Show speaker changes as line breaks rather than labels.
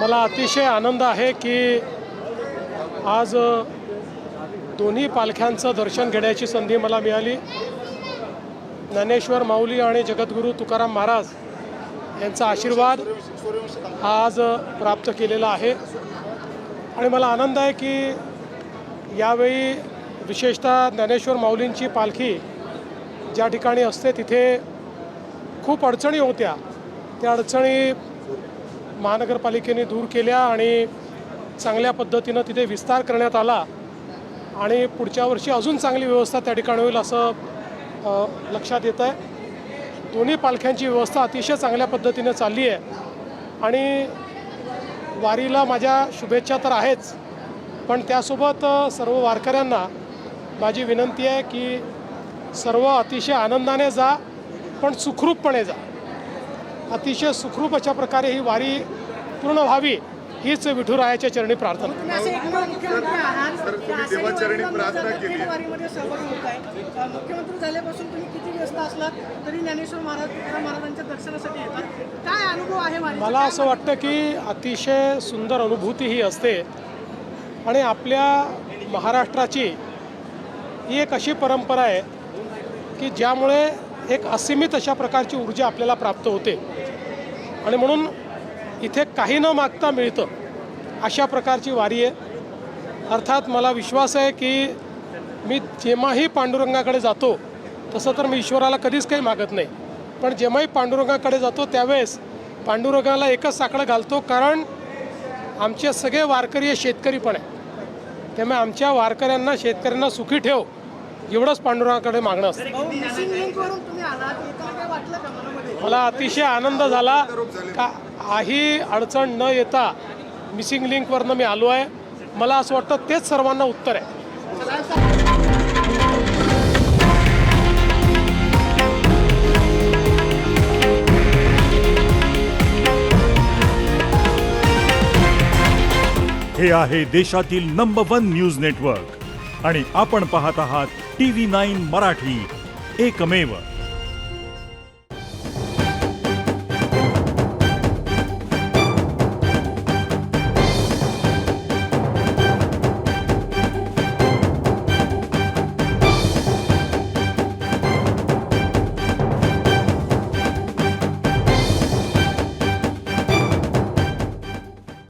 मला अतिशय आनंद आहे की आज दोन्ही पालख्यांचं दर्शन घेण्याची संधी मला मिळाली। ज्ञानेश्वर माऊली आणि जगद्गुरू तुकाराम महाराज यांचा आशीर्वाद आज प्राप्त केलेला आहे आणि मला आनंद आहे की यावेळी विशेषतः ज्ञानेश्वर माऊलींची पालखी ज्या ठिकाणी असते तिथे खूप अडचणी होत्या, त्या अडचणी महानगरपालिकेने दूर केल्या आणि चांगल्या पद्धतीनं तिथे विस्तार करण्यात आला आणि पुढच्या वर्षी अजून चांगली व्यवस्था त्या ठिकाणी होईल असं लक्षात येतं आहे। दोन्ही पालख्यांची व्यवस्था अतिशय चांगल्या पद्धतीने चालली आहे आणि वारीला माझ्या शुभेच्छा तर आहेच, पण त्यासोबत सर्व वारकऱ्यांना माझी विनंती आहे की सर्व अतिशय आनंदाने जा, पण सुखरूपपणे जा। अतिशय सुखरूप अशा प्रकारे ही वारी पूर्ण व्हावी हीच विठुरायाच्या चरणी प्रार्थना।
मुख्यमंत्री झाल्यापासून तुम्ही किती व्यस्त असलात तरी ज्ञानेश्वर महाराजांच्या दर्शनासाठी येतात, काय अनुभव आहे?
मला असं वाटतं की अतिशय सुंदर अनुभूती ही असते आणि आपल्या महाराष्ट्राची ही एक अशी परंपरा आहे की ज्यामुळे एक असीमित अशा प्रकारची ऊर्जा आपल्याला प्राप्त होते आणि म्हणून इथे काही न मागता मिळतं अशा प्रकारची वारी आहे। अर्थात मला विश्वास आहे की मी जेव्हाही पांडुरंगाकडे जातो तसं तर मी ईश्वराला कधीच काही मागत नाही, पण जेव्हाही पांडुरंगाकडे जातो त्यावेळेस पांडुरंगाला एकच साकडं घालतो, कारण आमचे सगळे वारकरी हे शेतकरी पण आहे, त्यामुळे आमच्या वारकऱ्यांना शेतकऱ्यांना सुखी ठेव एवढंच पांडुरंगाकडे मागणं असतं। मला अतिशय आनंद झाला का काही अडचण न येता मिसिंग लिंकवरनं मी आलो आहे। मला असं वाटतं तेच सर्वांना उत्तर आहे।
हे आहे देशातील नंबर 1 न्यूज नेटवर्क आणि आपण पाहत आहात TV9 मराठी, एकमेव।